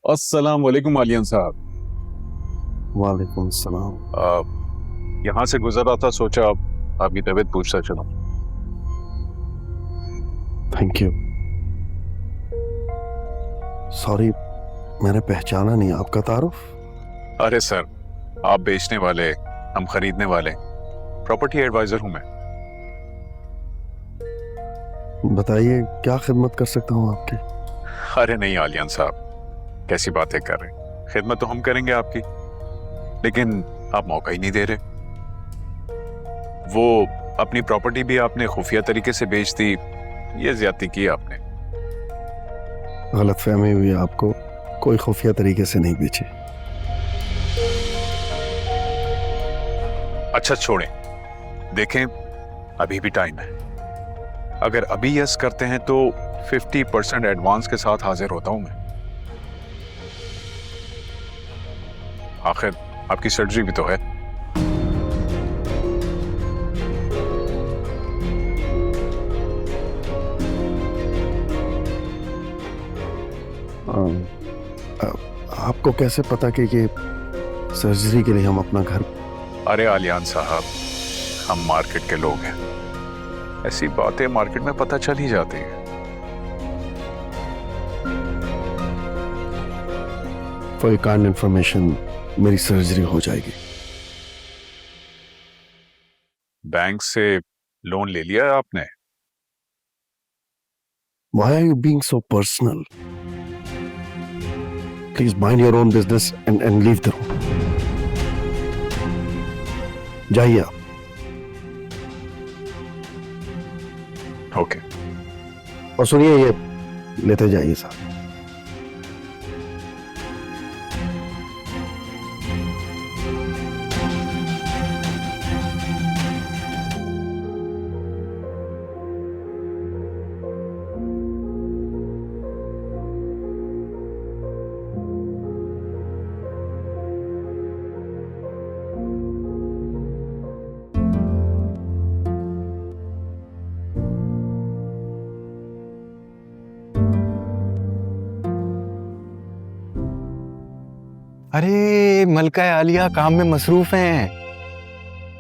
अस्सलाम वालेकुम आलियान साहब। वालेकुम सलाम। यहाँ से गुजर रहा था, सोचा आपकी तबीयत पूछता चलो। Thank you. सॉरी, मैंने पहचाना नहीं आपका तारुफ। अरे सर, आप बेचने वाले, हम खरीदने वाले, प्रॉपर्टी एडवाइजर हूं मैं। बताइए क्या खिदमत कर सकता हूँ आपकी। अरे नहीं आलियान साहब, कैसी बातें कर रहे हैं। खिदमत तो हम करेंगे आपकी, लेकिन आप मौका ही नहीं दे रहे। वो अपनी प्रॉपर्टी भी आपने खुफिया तरीके से बेच दी, ये ज्यादती की आपने। गलतफहमी हुई आपको, कोई खुफिया तरीके से नहीं बेची। अच्छा छोड़ें, देखें अभी भी टाइम है। अगर अभी यस करते हैं तो 50% एडवांस के साथ हाजिर होता हूं मैं। आखिर आपकी सर्जरी भी तो है। आपको कैसे पता कि ये सर्जरी के लिए हम अपना घर। अरे आलियान साहब, हम मार्केट के लोग हैं, ऐसी बातें मार्केट में पता चल ही जाती है। फॉर योर काइंड इंफॉर्मेशन, मेरी सर्जरी हो जाएगी। बैंक से लोन ले लिया है आपने? Why are you being so personal? Please mind your own business and leave the room. जाइए आप। ओके। और सुनिए, ये लेते जाइए साहब। अरे मलका आलिया काम में मसरूफ हैं।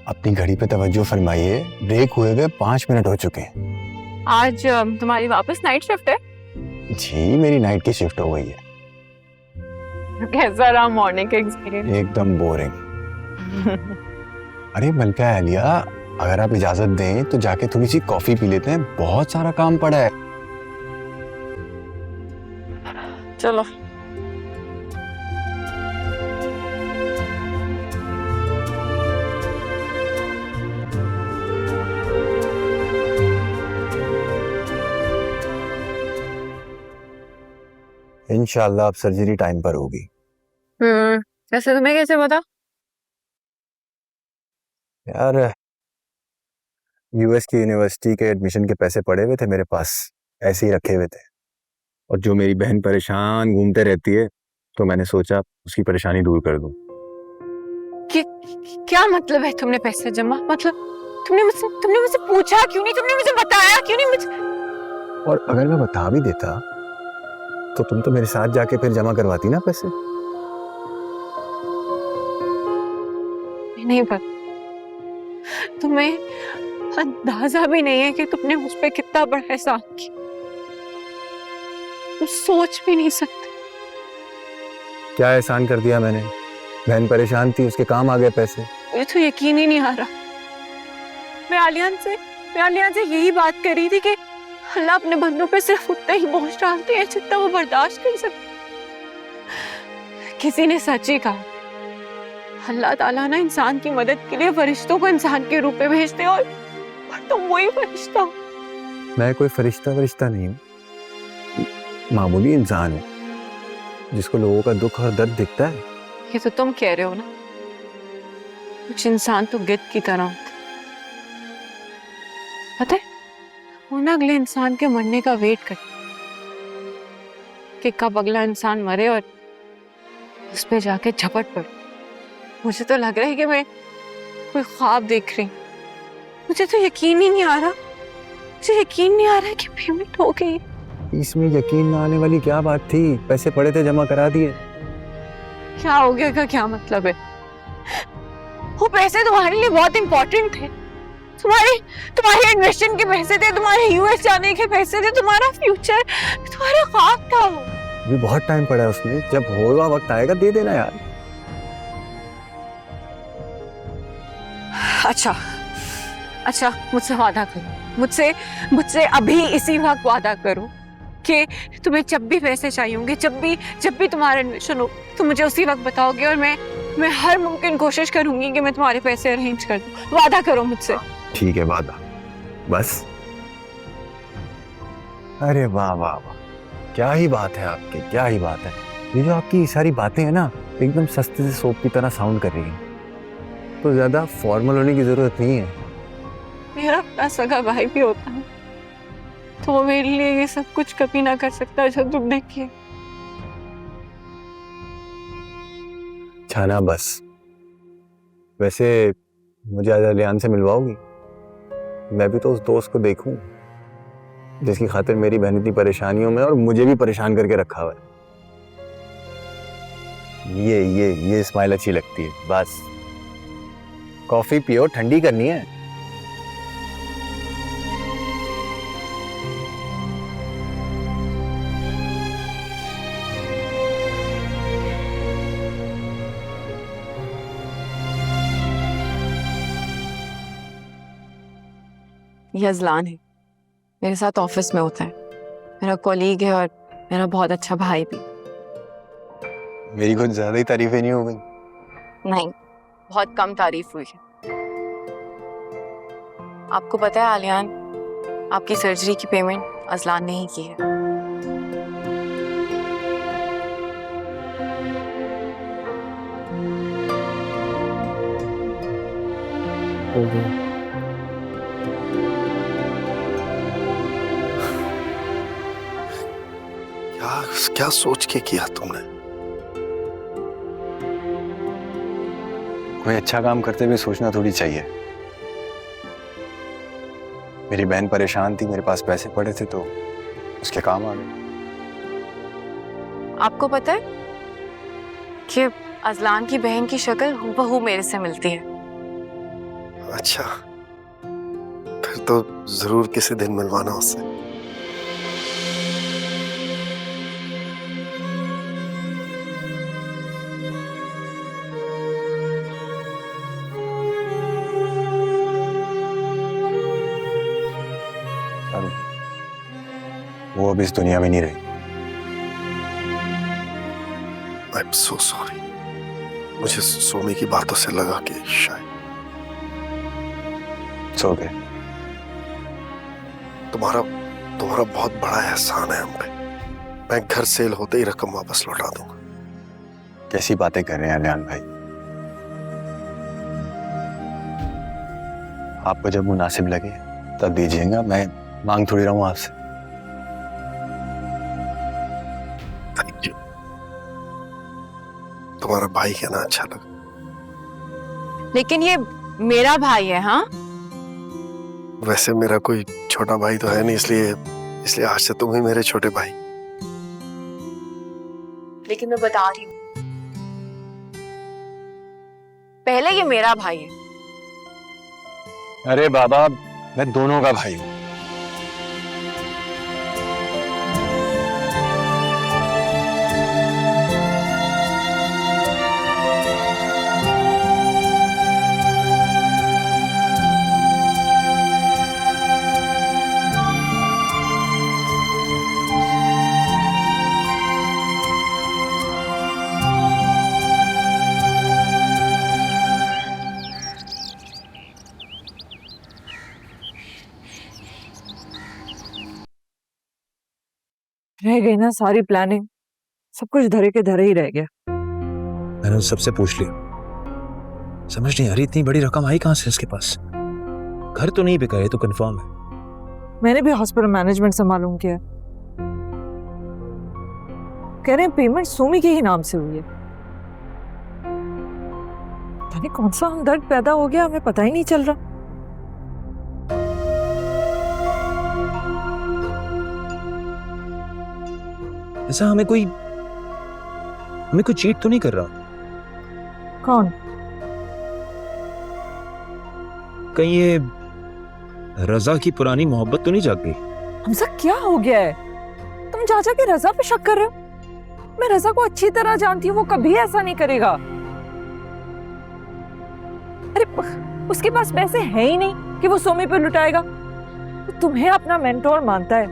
अपनी घड़ी पे तवज्जो फरमाइए, ब्रेक हुए हुए 5 मिनट हो चुके हैं। आज तुम्हारी वापस नाइट शिफ्ट है? जी मेरी नाइट की शिफ्ट हो गई है। कैसा रहा मॉर्निंग का एक्सपीरियंस? एकदम बोरिंग। अरे मलका आलिया, अगर आप इजाजत दें तो जाके थोड़ी सी कॉफी पी लेते हैं, बहुत सारा काम पड़ा है। चलो। इंशाल्लाह अब सर्जरी टाइम पर होगी। कैसे, तुम्हें कैसे पता? यार यूएस की यूनिवर्सिटी के एडमिशन के पैसे पड़े हुए थे मेरे पास, ऐसे ही रखे हुए थे। और जो मेरी बहन परेशान घूमते रहती है, तो मैंने सोचा उसकी परेशानी दूर कर दूं। क्या मतलब है तुमने पैसे जमा, मतलब तुमने मुझसे पूछा क्यों नहीं, तुमने मुझे बताया क्यों नहीं मुझे? और अगर मैं बता भी देता तो तुम तो मेरे साथ जाके फिर जमा करवाती ना पैसे। नहीं पता, तुम्हें अंदाजा भी नहीं है कि तुमने मुझ पे कितना बड़ा एहसान किया। तुम सोच भी नहीं सकते। क्या एहसान कर दिया मैंने? बहन परेशान थी, उसके काम आ गए पैसे। मुझे तो यकीन ही नहीं आ रहा। मैं आलियान से यही बात कर रही थी कि अल्लाह अपने बंदों पे सिर्फ उतना ही बोझ डालते हैं जितना वो बर्दाश्त कर सकते। किसी ने सच ही कहा, अल्लाह ताला ना इंसान की मदद के लिए फरिश्तों को इंसान के रूप में भेजते हैं, और तुम वही फरिश्ता हो। मैं कोई फरिश्ता नहीं हूँ, मामूली इंसान हूँ जिसको लोगों का दुख और दर्द दिखता है। ये तो तुम कह रहे हो ना, कुछ इंसान तो गिद्ध की तरह होते। पता है, वो ना अगले इंसान के मरने का वेट करते कि कब अगला इंसान मरे और उस पे जाके झपट पड़े। मुझे तो लग रहा है कि मैं कोई ख्वाब देख रही हूँ। मुझे तो यकीन ही नहीं आ रहा, मुझे यकीन नहीं आ रहा कि पेमेंट हो गई। इसमें यकीन ना आने वाली क्या बात थी? पैसे पड़े थे, जमा करा दिए। क्या हो गया का क्या मतलब है? वो पैसे तुम्हारे लिए बहुत इंपॉर्टेंट थे। तुम्हारे इन्वेस्टमेंट के पैसे थे, तुम्हारे यूएस जाने के पैसे थे, तुम्हारा फ्यूचर, तुम्हारा ख्वाब था वो। अभी बहुत टाइम पड़ा है उसमें, जब होगा वक्त आएगा दे देना यार। अच्छा मुझसे वादा करो, मुझसे अभी इसी वक्त वादा करो कि तुम्हें जब भी पैसे चाहिए होंगे, जब भी तुम्हारा एडमिशन हो, तुम मुझे उसी वक्त बताओगे और मैं हर मुमकिन कोशिश करूंगी कि मैं तुम्हारे पैसे अरेंज कर दूं। वादा करो मुझसे। ठीक है, वादा। बस। अरे वाह वाह वाह, क्या ही बात है आपकी, क्या ही बात है। ये जो आपकी सारी बातें हैं ना, एकदम सस्ते से सोप की तरह साउंड कर रही हैं। तो ज्यादा फॉर्मल होने की जरूरत नहीं है। मेरा अपना सगा भाई भी होता है तो वो मेरे लिए ये सब कुछ कभी ना कर सकता जो तुमने किया। छाना बस। वैसे मुझे आज अलियान से मिलवाओगी? मैं भी तो उस दोस्त को देखूं जिसकी खातिर मेरी बहन इतनी परेशानियों में और मुझे भी परेशान करके रखा हुआ है। ये स्माइल अच्छी लगती है। बस कॉफी पियो, ठंडी करनी है। ये अजलान है, मेरे साथ ऑफिस में होता है, मेरा कॉलीग है और मेरा बहुत अच्छा भाई भी। मेरी कुछ ज्यादा ही तारीफें नहीं हो गई? नहीं, बहुत कम तारीफ हुई है। आपको पता है आलियान, आपकी सर्जरी की पेमेंट अजलान ने ही की है। क्या सोच के किया तुमने? कोई अच्छा काम करते हुए सोचना थोड़ी चाहिए। मेरी बहन परेशान थी, मेरे पास पैसे पड़े थे तो उसके काम आ गए। आपको पता है कि अजलान की बहन की शक्ल हूबहू मेरे से मिलती है। अच्छा, फिर तो जरूर किसी दिन मिलवाना उससे। वो अब इस दुनिया में नहीं रही। I'm so sorry। मुझे सोमी की बातों से लगा कि शायद सो गए। तुम्हारा बहुत बड़ा एहसान है हम पे। मैं घर सेल होते ही रकम वापस लौटा दूंगा। कैसी बातें कर रहे हैं अलियान भाई? आपको जब मुनासिब लगे तब दीजिएगा, मैं मांग थोड़ी रहा हूं आपसे। Thank you. तुम्हारा भाई कहना अच्छा लगा। लेकिन ये मेरा भाई है। हाँ, वैसे मेरा कोई छोटा भाई तो है नहीं, इसलिए आज से तुम ही मेरे छोटे भाई। लेकिन मैं बता रही हूँ, पहले ये मेरा भाई है। अरे बाबा, मैं दोनों का भाई हूं। रह गई ना सारी प्लानिंग, सब कुछ धरे के धरे ही रह गया। मैंने उस सबसे पूछ लिया, समझ नहीं आ रही इतनी बड़ी रकम आई कहां से इसके पास। घर तो नहीं बिका, ये तो कंफर्म है। मैंने भी हॉस्पिटल मैनेजमेंट से मालूम किया, कह रहे हैं पेमेंट सोमी के ही नाम से हुई है। पता नहीं कौन सा हमदर्द पैदा हो गया, हमें पता ही नहीं चल रहा। ऐसा हमें कोई चीट तो नहीं कर रहा? कौन? कहीं ये रजा की पुरानी मोहब्बत तो नहीं जाग गई? हमसा क्या हो गया है? तुम चाचा की रजा पे शक कर रहे हो? मैं रजा को अच्छी तरह जानती हूँ, वो कभी ऐसा नहीं करेगा। अरे उसके पास पैसे है ही नहीं कि वो सोमी पे लुटाएगा। वो तुम्हें अपना मेंटोर मानता है,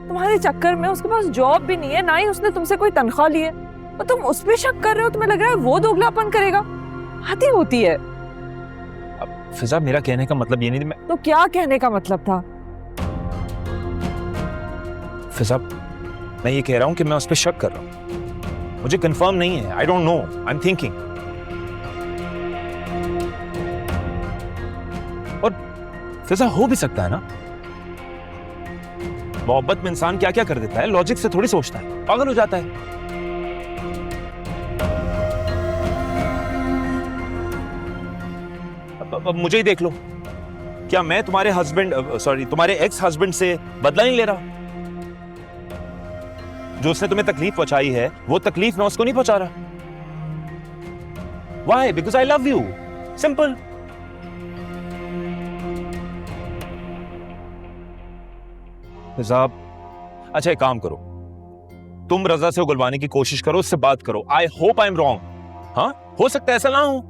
तुम्हारे चक्कर में उसके पास जॉब भी नहीं है, ना ही उसने तुमसे कोई तनख्वाह ली है, और तुम उस पे शक कर रहे हो। तुम्हें लग रहा है वो दोगलापन करेगा? हद ही होती है। अब फिजा, मेरा कहने का मतलब ये नहीं मैं तो क्या कहने का मतलब था? फिजा, मैं ये कह रहा हूं कि मैं उस पर शक कर रहा हूं, मुझे कंफर्म नहीं है। I don't know, I am thinking. और फिजा, हो भी सकता है ना, मोहब्बत में इंसान क्या क्या कर देता है, लॉजिक से थोड़ी सोचता है, पागल हो जाता है। अब मुझे ही देख लो, क्या मैं तुम्हारे तुम्हारे एक्स हस्बैंड से बदला नहीं ले रहा? जो उसने तुम्हें तकलीफ पहुंचाई है, वो तकलीफ मैं उसको नहीं पहुंचा रहा। Why? Because I love you. Simple. साहब, अच्छा एक काम करो, तुम रजा से उगलवाने की कोशिश करो, उससे बात करो। I hope I am wrong. हाँ, हो सकता है ऐसा ना हो।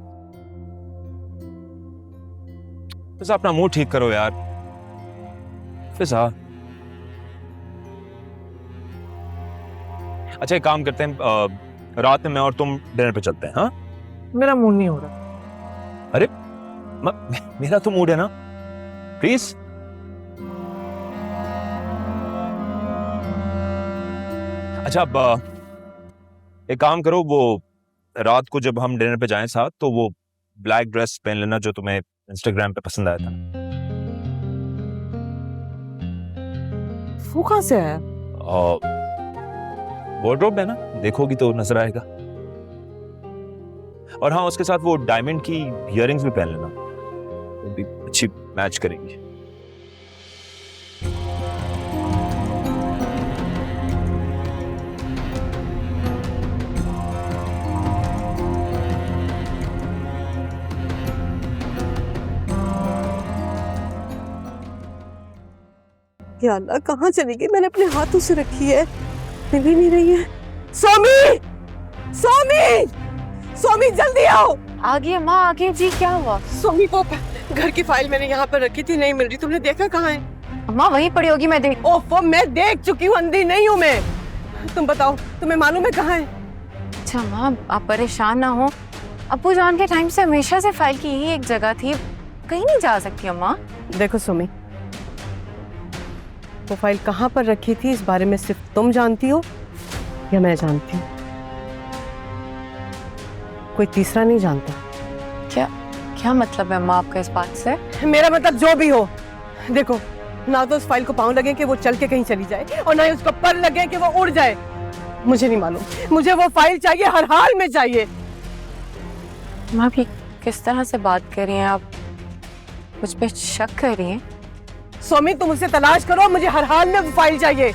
फिजा, अपना मूड ठीक करो यार। फिजा, अच्छा एक काम करते हैं, रात में मैं और तुम डिनर पे चलते हैं। हाँ, मेरा मूड नहीं हो रहा। अरे मेरा तो मूड है ना, प्लीज। अच्छा, अब एक काम करो, वो रात को जब हम डिनर पे जाएं साथ, तो वो ब्लैक ड्रेस पहन लेना जो तुम्हें इंस्टाग्राम पे पसंद आया था। वो कहां से आया? वार्डरोब है ना, देखोगी तो नजर आएगा। और हाँ, उसके साथ वो डायमंड की इयररिंग्स भी पहन लेना, वो भी अच्छी मैच करेंगी। या अल्लाह, कहाँ चली गई? मैंने अपने हाथों से रखी है, मिल ही नहीं रही है। सोमी, सोमी, सोमी जल्दी आओ। आगे माँ, आगे जी। क्या हुआ? सोमी, वो घर की फाइल मैंने यहाँ पर रखी थी, नहीं मिल रही। तुमने देखा कहाँ है? अम्मा वहीं पड़ी होगी, मैं देख। ओफो, मैं देख चुकी हूँ, अंधी नहीं हूँ मैं। तुम बताओ, तुम्हें मालूम है कहाँ है? अच्छा माँ, आप परेशान ना हो। अब्बू जान के टाइम से हमेशा से फाइल की ही एक जगह थी, कहीं नहीं जा सकती अम्मा। देखो सोमी, वो फाइल कहाँ पर रखी थी इस बारे में सिर्फ तुम जानती हो या मैं जानती हूँ? कोई तीसरा नहीं जानता। क्या मतलब है अम्मा आपका इस बात से? मेरा मतलब जो भी हो, देखो, ना तो उस फाइल को पाँव लगे कि वो चल के कहीं चली जाए, और ना ही उसको पर लगे कि वो उड़ जाए। मुझे नहीं मालूम, मुझे वो फाइल चाहिए, हर हाल में चाहिए। माँ भी किस तरह से बात कर रही हैं आप? मुझ पे शक कर रही हैं? सोमी, तुम उसे तलाश करो, मुझे हर हाल में वो फाइल चाहिए।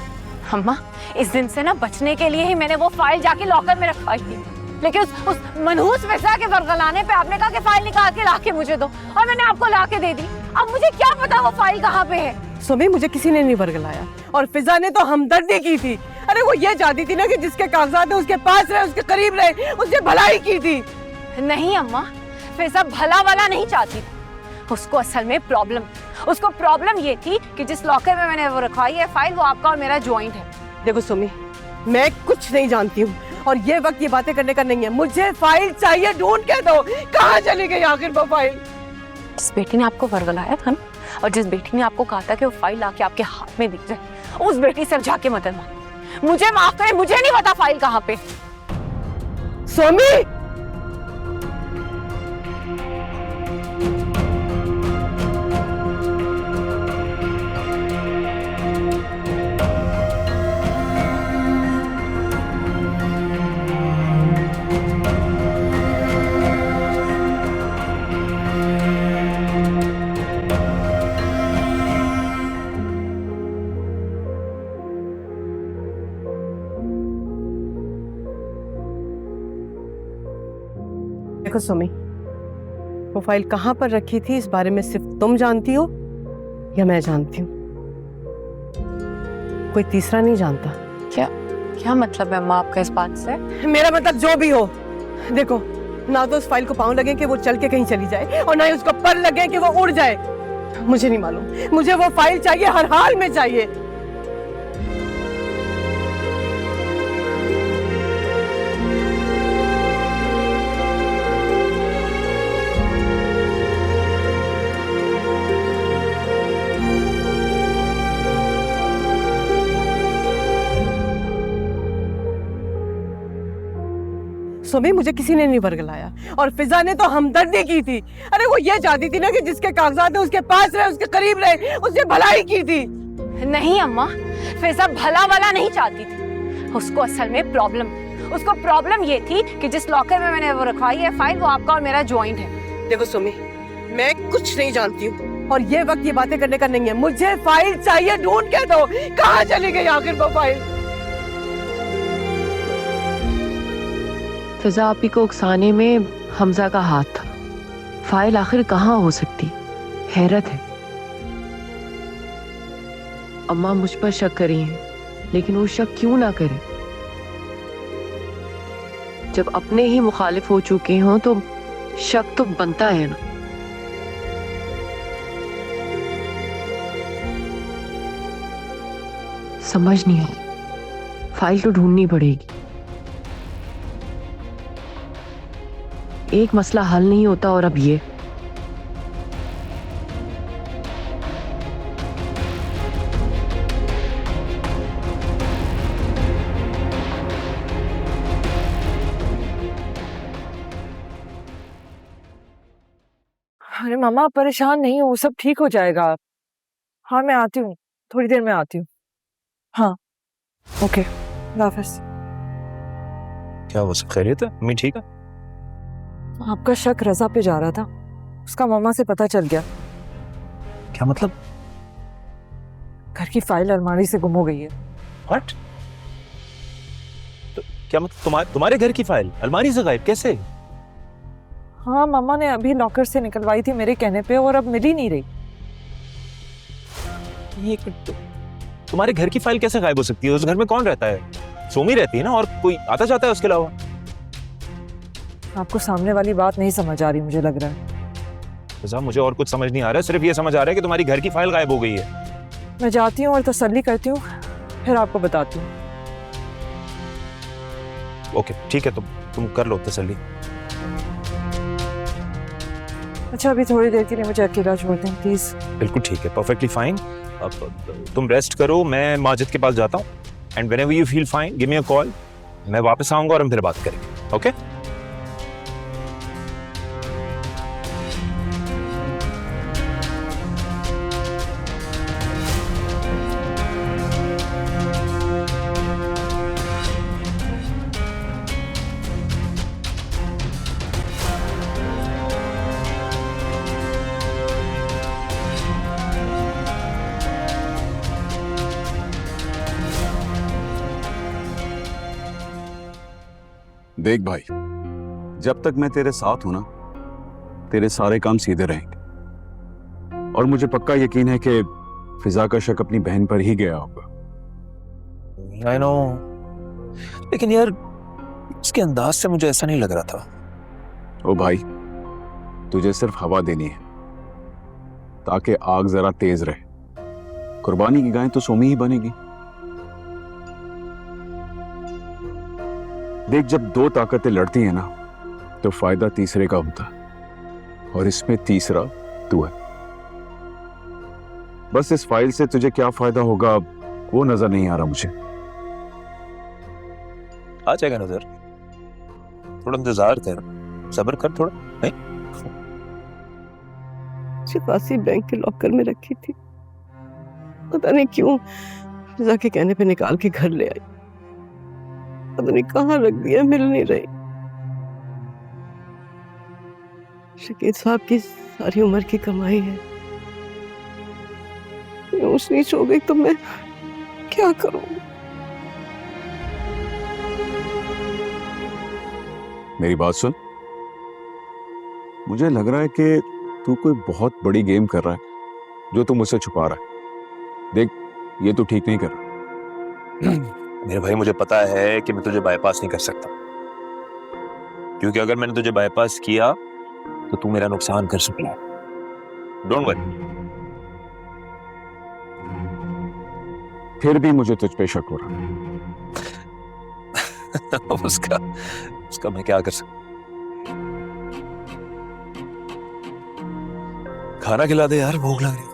अम्मा, इस दिन से ना बचने के लिए ही मैंने वो फाइल जाके लॉकर में रखवाई थी, लेकिन उस मनहूस फिजा के वरगलाने पे आपने कहा कि फाइल निकाल के लाके मुझे दो, और मैंने आपको लाके दे दी। अब मुझे क्या पता वो फाइल कहाँ पे है? सोमी, मुझे किसी ने नहीं वरगलाया, और फिजा ने तो हमदर्दी की थी। अरे वो ये चाहती थी ना कि जिसके कागजात है उसके पास रहे, उसके करीब रहे, उससे भलाई की थी। नहीं अम्मा, फिजा भला वाला नहीं चाहती। उसको असल में उसको प्रॉब्लम ये थी कि जिस लॉकर में मैंने वो रखवाई है फाइल, वो आपका और मेरा जॉइंट है। देखो सोमी, मैं कुछ नहीं जानती हूँ, और ये वक्त ये बातें करने का नहीं है। मुझे फाइल चाहिए, ढूंढ के दो। कहाँ चली गई आखिर वो फाइल? जिस बेटी ने आपको वरगलाया था ना, और जिस बेटी ने आपको कहा था कि वो फाइल आके आपके हाथ में दिख जाए, उस बेटी से जाके मदद मांग। मुझे माफ करें, मुझे नहीं पता फाइल कहाँ पे। सोमी, देखो सुमी, वो फाइल कहाँ पर रखी थी इस बारे में सिर्फ तुम जानती हो या मैं जानती हूँ? कोई तीसरा नहीं जानता। क्या मतलब है अम्मा आपका इस बात से? मेरा मतलब जो भी हो, देखो, ना तो उस फाइल को पांव लगे कि वो चल के कहीं चली जाए और ना ही उसको पर लगे कि वो उड़ जाए। मुझे नहीं मालूम, मुझे वो फाइल चाहिए, हर हाल में चाहिए। सुमी, मुझे किसी ने नहीं वर्गलाया और फिजा ने तो हमदर्दी की थी। अरे वो ये चाहती थी ना कि जिसके कागजात है उसके पास रहे, उसके करीब रहे, उससे भलाई की थी। नहीं अम्मा, फिजा भला वाला नहीं चाहती थी। उसको असल में उसको प्रॉब्लम ये थी कि जिस लॉकर में मैंने वो रखवाई है फाइल, वो आपका और मेरा जॉइंट है। देखो सुमी, मैं कुछ नहीं जानती हूँ और ये वक्त ये बातें करने का नहीं है। मुझे फाइल चाहिए, ढूंढ के दो। कहाँ चली गई आखिर वो फाइल? फिजा आपी को उकसाने में हमजा का हाथ था। फाइल आखिर कहाँ हो सकती? हैरत है। अम्मा मुझ पर शक करी हैं, लेकिन वो शक क्यों ना करे? जब अपने ही मुखालिफ हो चुके हों तो शक तो बनता है ना। समझ नहीं आई, फाइल तो ढूंढनी पड़ेगी। एक मसला हल नहीं होता और अब ये। अरे मामा, परेशान नहीं हो, सब ठीक हो जाएगा। हाँ मैं आती हूँ, थोड़ी देर में आती हूँ। हाँ ओके, अल्लाह हाफिज। क्या वो सब खैरियत है? अम्मी ठीक है? आपका शक रजा पे जा रहा था, उसका मामा से पता चल गया। क्या मतलब? घर की फाइल अलमारी से गुम हो गई है। व्हाट? तो क्या मतलब तुम्हारे घर की फाइल अलमारी से गायब कैसे? हाँ मामा ने अभी लॉकर से निकलवाई थी मेरे कहने पे, और अब मिल ही नहीं रही। ये तुम्हारे घर की फाइल कैसे गायब हो सकती है? उस घर में कौन रहता है? सोमी रहती है ना, और कोई आता जाता है उसके अलावा? आपको सामने वाली बात नहीं समझ आ रही, मुझे लग रहा है। तो मुझे और कुछ समझ नहीं आ रहा है, सिर्फ ये समझ आ रहा है कि तुम्हारी घर की फाइल गायब हो गई है। मैं जाती हूँ और तसल्ली करती हूँ, फिर आपको बताती हूँ। ओके ठीक है, तुम कर लो तसल्ली। अच्छा अभी थोड़ी देर के लिए मुझे अकेला छोड़ दें प्लीज। बिल्कुल ठीक है, परफेक्टली फाइन। अब तुम रेस्ट करो, मैं माजिद के पास जाता हूँ, and whenever you feel fine give me a call. मैं वापस आऊंगा और हम फिर बात करेंगे। ओके? देख भाई, जब तक मैं तेरे साथ हूं ना, तेरे सारे काम सीधे रहेंगे। और मुझे पक्का यकीन है कि फिजा का शक अपनी बहन पर ही गया होगा। आई नो, लेकिन यार उसके अंदाज से मुझे ऐसा नहीं लग रहा था। ओ भाई, तुझे सिर्फ हवा देनी है ताकि आग जरा तेज रहे। कुर्बानी की गाय तो सोमी ही बनेगी। देख, जब दो ताकतें लड़ती हैं ना, तो फायदा तीसरे का होता है, और इसमें तीसरा तू है। बस इस फाइल से तुझे क्या फायदा होगा वो नजर नहीं आ रहा मुझे। आ जाएगा नजर, थोड़ा इंतजार कर, सब्र कर थोड़ा। नहीं शिफासी बैंक के लॉकर में रखी थी, पता नहीं क्यों फिजा के कहने पे निकाल के घर ले आई। पता नहीं कहाँ रख दिया, मिल नहीं रही। शकील साहब की सारी उम्र की कमाई है, ऊंच नीच हो गई तो मैं क्या करूं? मेरी बात सुन, मुझे लग रहा है कि तू कोई बहुत बड़ी गेम कर रहा है जो तू मुझसे छुपा रहा है। देख, ये तू ठीक नहीं कर रहा। मेरे भाई, मुझे पता है कि मैं तुझे बाईपास नहीं कर सकता, क्योंकि अगर मैंने तुझे बाईपास किया तो तू मेरा नुकसान कर सकता है। Don't worry. फिर भी मुझे तुझ पे शक हो रहा है। उसका मैं क्या कर सकता। खाना खिला दे यार, भूख लग रही।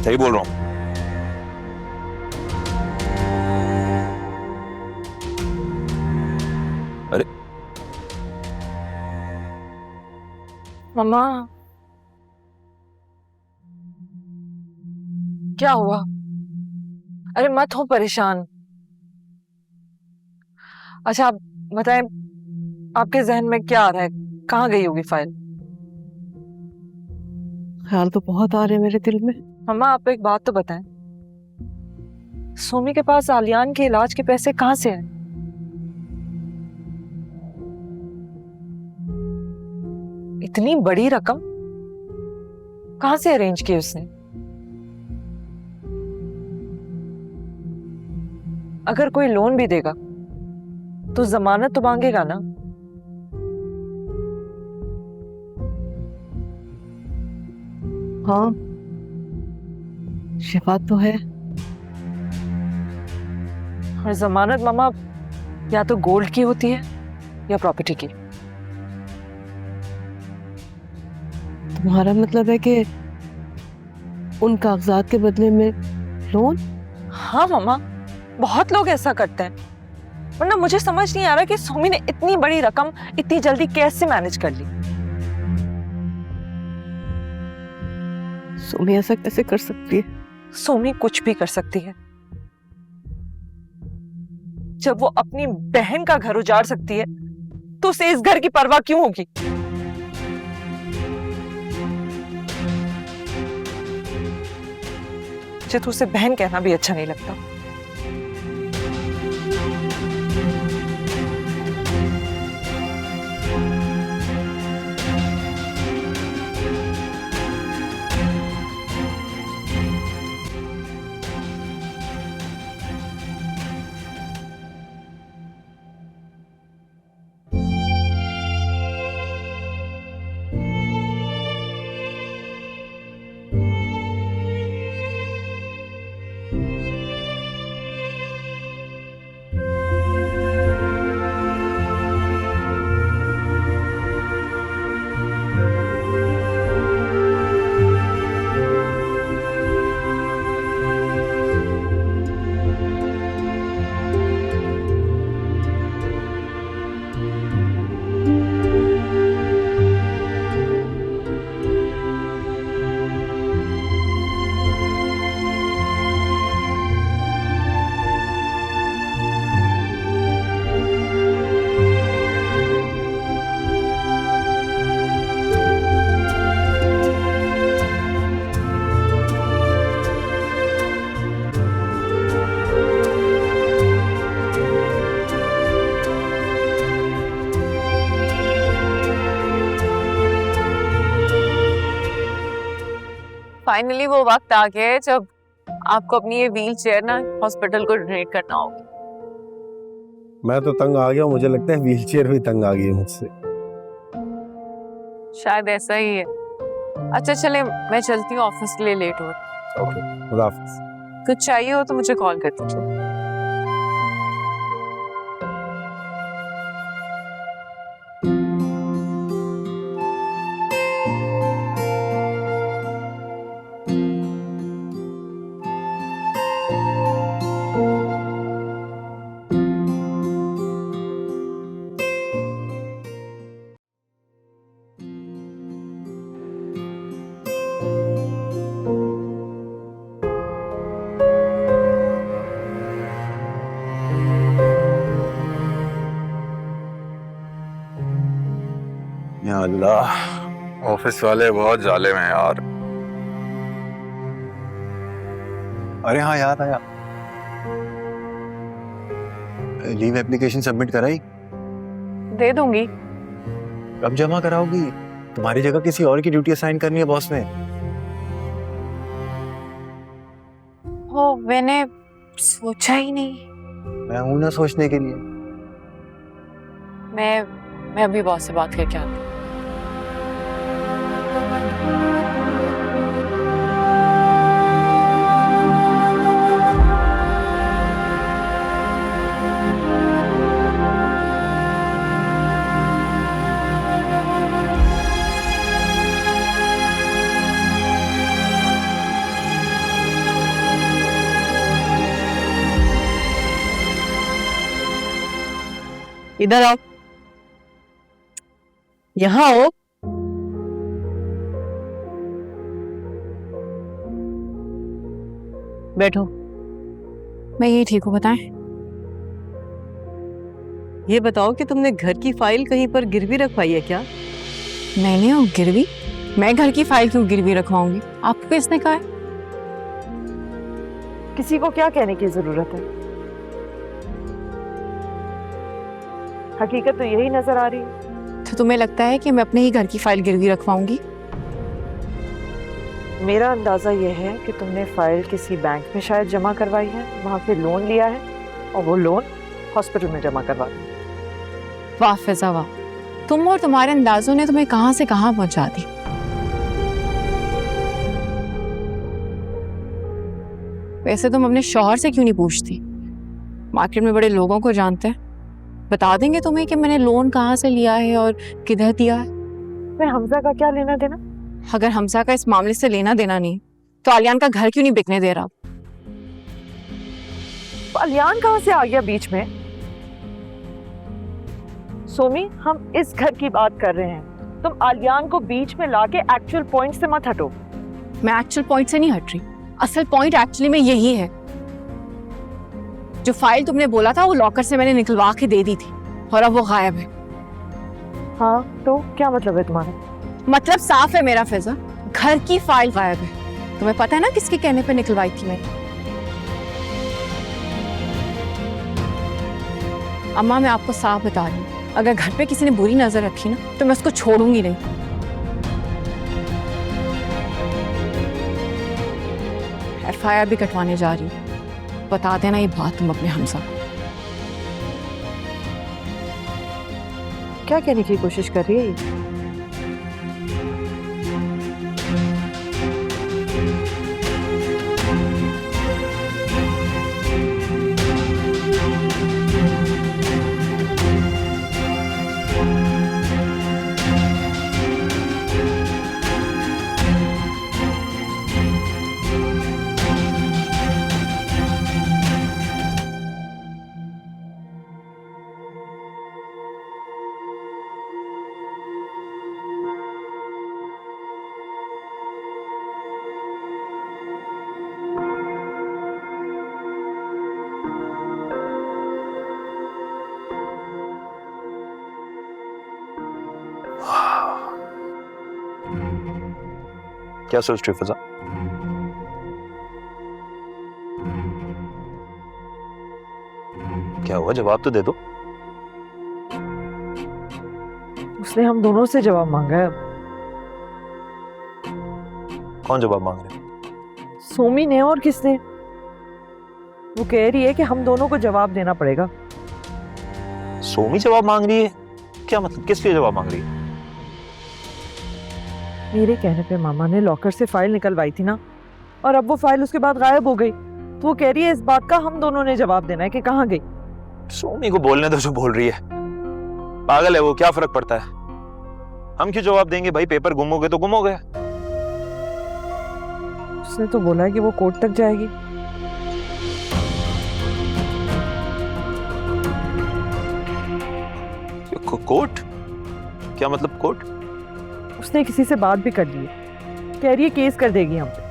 सही बोल रहा हूं। अरे मम्मा, क्या हुआ? अरे मत हो परेशान। अच्छा आप बताएं, आपके जहन में क्या आ रहा है? कहाँ गई होगी फाइल? ख्याल तो बहुत आ रहे हैं मेरे दिल में। मम्मा आप एक बात तो बताएं, सोमी के पास आलियान के इलाज के पैसे कहाँ से आए? इतनी बड़ी रकम कहाँ से अरेंज की उसने? अगर कोई लोन भी देगा तो जमानत तो मांगेगा ना। हाँ, ये बात तो है। और जमानत मामा या तो गोल्ड की होती है या प्रॉपर्टी की। तुम्हारा मतलब है कि उन कागजात के बदले में लोन? हाँ मामा, बहुत लोग ऐसा करते हैं, वरना मुझे समझ नहीं आ रहा कि सोमी ने इतनी बड़ी रकम इतनी जल्दी कैसे मैनेज कर ली। सोमी ऐसा कैसे कर सकती है? सोमी कुछ भी कर सकती है। जब वो अपनी बहन का घर उजाड़ सकती है तो उसे इस घर की परवाह क्यों होगी? मुझे तो उसे बहन कहना भी अच्छा नहीं लगता। फाइनली वो वक्त आ गया है जब आपको अपनी ये व्हील चेयर ना हॉस्पिटल को डोनेट करना होगा। मैं तो तंग आ गया हूँ, मुझे लगता है व्हील चेयर भी तंग आ गई है मुझसे। शायद ऐसा ही है। अच्छा चले, मैं चलती हूँ, ऑफिस के लिए लेट हो रहा है। ओके, खुदा हाफिज। कुछ चाहिए हो तो मुझे कॉल कर दीजिए। या अल्लाह, ऑफिस वाले बहुत जालिम हैं यार। अरे हाँ, याद आया, लीव एप्लीकेशन सबमिट कराई? दे दूंगी। कब जमा कराओगी? तुम्हारी जगह किसी और की ड्यूटी असाइन करनी है बॉस ने। वो मैंने सोचा ही नहीं। मैं हूं ना सोचने के लिए। मैं अभी बॉस से बात करके आती हूँ। इधर आओ, यहाँ आओ। बैठो। मैं यही ठीक हूँ, बताएं। ये बताओ कि तुमने घर की फाइल कहीं पर गिरवी रखवाई है क्या? मैंने वो गिरवी? मैं घर की फाइल क्यों गिरवी रखवाऊंगी? आपको किसने कहा है? किसी को क्या कहने की जरूरत है? हकीकत तो यही नजर आ रही है। तो तुम्हें लगता है कि मैं अपने ही घर की फाइल गिरवी रखवाऊंगी? मेरा अंदाजा यह है कि तुमने फाइल किसी बैंक में शायद जमा करवाई है, वहां से लोन लिया है और वो लोन हॉस्पिटल में जमा करवा दिया। वाह फिजा वाह, तुम और तुम्हारे अंदाजों ने तुम्हें कहां से कहां पहुंचा दी। वैसे तुम अपने शौहर से क्यों नहीं पूछती? मार्केट में बड़े लोगों को जानते हैं, बता देंगे तुम्हें कि मैंने लोन कहाँ से लिया है और किधर दिया है। मैं हमजा का क्या लेना देना? अगर हमजा का इस मामले से लेना देना नहीं तो आलियान का घर क्यों नहीं बिकने दे रहा? अलियान कहाँ से आ गया बीच में? सोमी, हम इस घर की बात कर रहे हैं। तुम आलियान को बीच में लाके एक्चुअल पॉइंट से मत हटो। मैं एक्चुअल पॉइंट से नहीं हट रही। असल पॉइंट एक्चुअली में यही है, जो फाइल तुमने बोला था वो लॉकर से मैंने निकलवा के दे दी थी और अब वो गायब है। हाँ, तो क्या मतलब है तुम्हारा? मतलब साफ है मेरा फिजा, घर की फाइल गायब है। तुम्हें पता है ना किसके कहने पे निकलवाई थी मैंने? अम्मा, मैं आपको साफ बता रही हूँ, अगर घर पे किसी ने बुरी नजर रखी ना तो मैं उसको छोड़ूंगी नहीं। एफआईआर भी कटवाने जा रही हूँ। बता देना ये बात तुम अपने हमजा। क्या कहने की कोशिश कर रही है ये? क्या सोच रही फिजा? क्या हुआ, जवाब तो दे दो। उसने हम दोनों से जवाब मांगा है। कौन जवाब मांग रहे? सोमी ने। और किसने? वो कह रही है कि हम दोनों को जवाब देना पड़ेगा। सोमी जवाब मांग रही है? क्या मतलब, किस लिए जवाब मांग रही है? मेरे कहने पे मामा ने लॉकर से फाइल निकलवाई थी ना, और अब वो फाइल उसके बाद गायब हो गई, तो वो कह रही है इस बात का हम दोनों ने जवाब देना है कि कहाँ गई। सोमी को बोलने दो जो बोल रही है। पागल है वो, क्या फर्क पड़ता है? हम क्यों जवाब देंगे भाई? पेपर गुम हो गए तो गुम हो गए। उसने तो बोला है कि वो कोर्ट तक जाएगी। कोर्ट? क्या मतलब कोर्ट? उसने किसी से बात भी कर ली है, कह रही है केस कर देगी हम पे।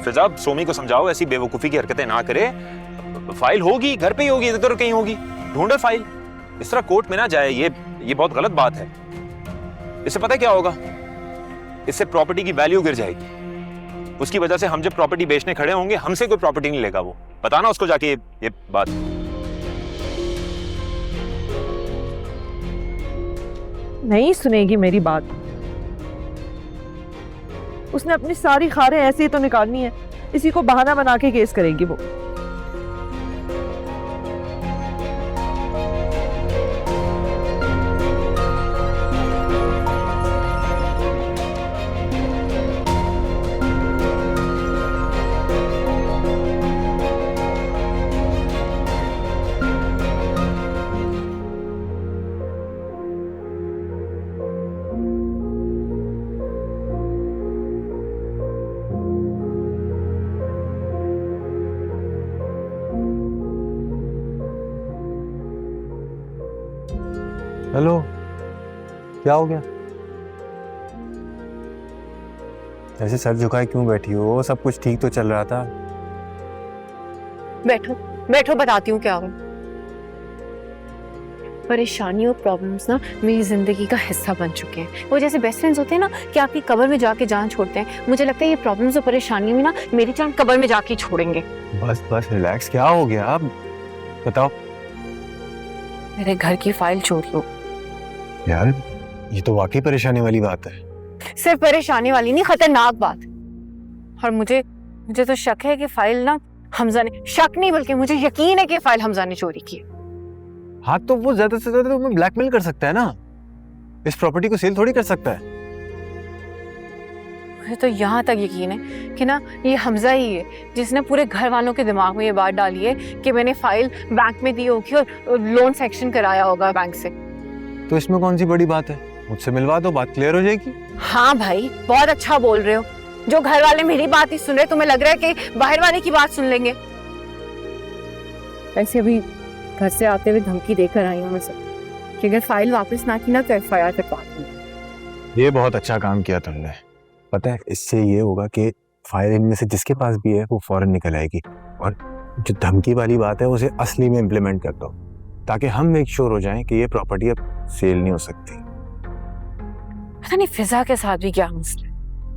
फिजा, सोमी को समझाओ ऐसी बेवकूफी की हरकतें ना करे। फाइल होगी, घर पे ही होगी, इधर कहीं होगी, ढूंढे फाइल। इस तरह कोर्ट में ना जाए, ये बहुत गलत बात है। इससे पता है क्या होगा? इससे प्रॉपर्टी की वैल्यू गिर जाएगी। उसकी वजह से हम जब प्रॉपर्टी बेचने खड़े होंगे हमसे कोई प्रॉपर्टी नहीं लेगा। वो बताना उसको जाके ये बात। नहीं सुनेगी मेरी बात। उसने अपनी सारी खारें ऐसे ही तो निकालनी है, इसी को बहाना बना के केस करेगी वो। हेलो, क्या हो गया? ऐसे सर झुकाए क्यों बैठी हो? सब कुछ ठीक तो चल रहा था। बैठो बैठो, बताती हूँ क्या हुआ। परेशानी और प्रॉब्लम्स ना मेरी जिंदगी का हिस्सा बन चुके हैं। वो जैसे बेस्ट फ्रेंड्स होते हैं ना कि आपकी कब्र में जाके जान छोड़ते हैं, मुझे लगता है ये प्रॉब्लम्स और परेशानी में ना मेरी जान कब्र में जाके छोड़ेंगे। बस बस रिलैक्स, क्या हो गया? आप बताओ। मेरे घर की फाइल चोरी हो। यार ये तो वाकई परेशानी वाली बात है। सिर्फ परेशानी वाली नहीं, खतरनाक बात। और मुझे तो शक है कि फाइल ना हमजा ने, शक नहीं बल्कि मुझे यकीन है कि फाइल हमजा ने चोरी की। हाँ तो वो ज्यादा से ज्यादा तुम्हें ब्लैकमेल कर सकता है ना, इस प्रॉपर्टी को सेल थोड़ी कर सकता है। मुझे तो यहाँ तक यकीन है कि ना ये हमजा ही है जिसने पूरे घर वालों के दिमाग में ये बात डाली है कि मैंने फाइल बैंक में दी होगी और लोन सेक्शन कराया होगा बैंक से। तो इसमें कौन सी बड़ी बात है? मुझसे मिलवा दो, बात क्लियर हो जाएगी। हाँ भाई, बहुत अच्छा बोल रहे हो। जो घर वाले मेरी बात ही सुन रहे, तुम्हें लग रहा है कि बाहर वाले की बात सुन लेंगे। ऐसे अभी घर से आते हुए धमकी देकर आई हूँ मैं सब कि अगर फाइल वापस ना की ना तो FIR करवा दूंगी। ये बहुत अच्छा काम किया तुमने। पता है इससे ये होगा कि फाइल इनमें से जिसके पास भी है वो फौरन निकल आएगी, और जो धमकी वाली बात है उसे असली में इम्प्लीमेंट कर दो, ताकि हम मेक श्योर हो जाएं कि ये प्रॉपर्टी अब सेल नहीं हो सकती। पता नहीं फिजा के साथ भी क्या मसला है,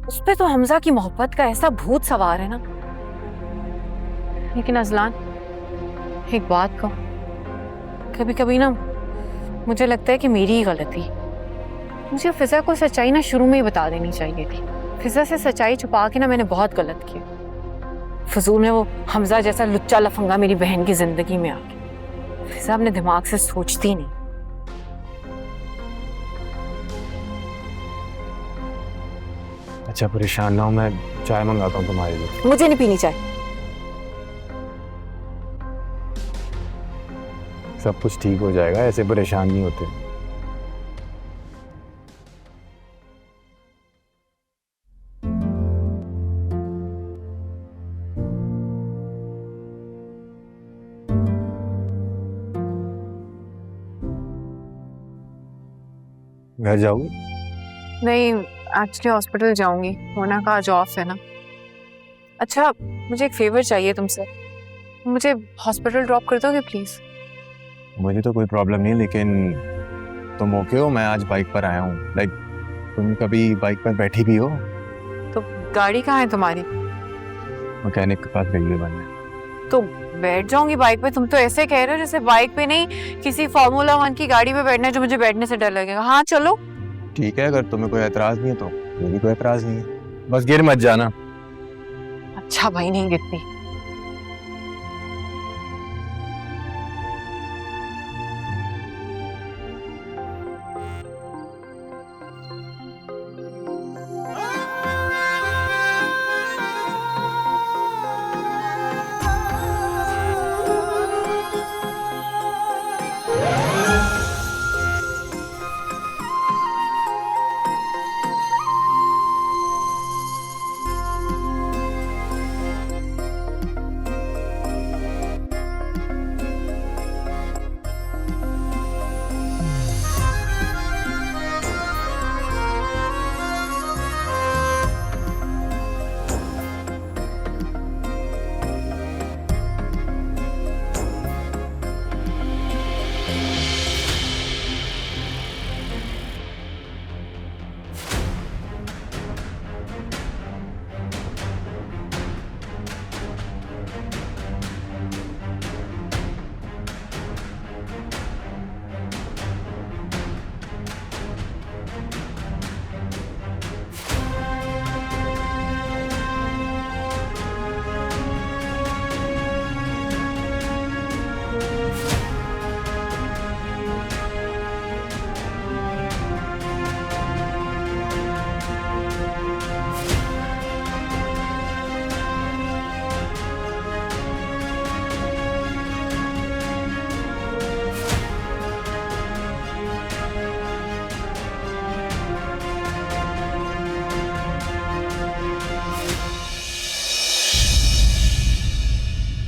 उस पे तो हमजा की मोहब्बत का ऐसा भूत सवार है ना। लेकिन अजलान, एक बात कहूं, कभी कभी ना मुझे लगता है कि मेरी ही गलती। मुझे फिजा को सच्चाई ना शुरू में ही बता देनी चाहिए थी। फिजा से सच्चाई छुपा के ना मैंने बहुत गलत किया। फजूल में वो हमजा जैसा लुच्चा लफंगा मेरी बहन की जिंदगी में आ गया। फिजा अपने दिमाग से सोचती नहीं। अच्छा परेशान ना हो, मैं चाय मंगाता हूँ तुम्हारे लिए। मुझे नहीं पीनी चाय। सब कुछ ठीक हो जाएगा, ऐसे परेशान नहीं होते। घर जाओगी? नहीं, एक्चुअली हॉस्पिटल जाऊंगी, मोना का आज ऑफ है ना। अच्छा, मुझे एक फेवर चाहिए तुमसे, मुझे हॉस्पिटल ड्रॉप कर दोगे प्लीज? मुझे तो कोई प्रॉब्लम नहीं, लेकिन तुम ओके हो? मैं आज बाइक पर आया हूँ। लाइक तुम कभी बाइक पर बैठी भी हो? तो गाड़ी कहाँ है तुम्हारी? मैकेनिक के पास गई है बनने। तो बैठ जाऊंगी बाइक पे। तुम तो ऐसे कह रहे हो जैसे बाइक पे नहीं किसी फार्मूला 1 की गाड़ी पे बैठना है जो मुझे बैठने से डर लगेगा। हाँ चलो। ठीक है, अगर तुम्हें कोई एतराज नहीं है तो मेरी कोई एतराज नहीं है, बस गिर मत जाना। अच्छा भाई, नहीं गिरती।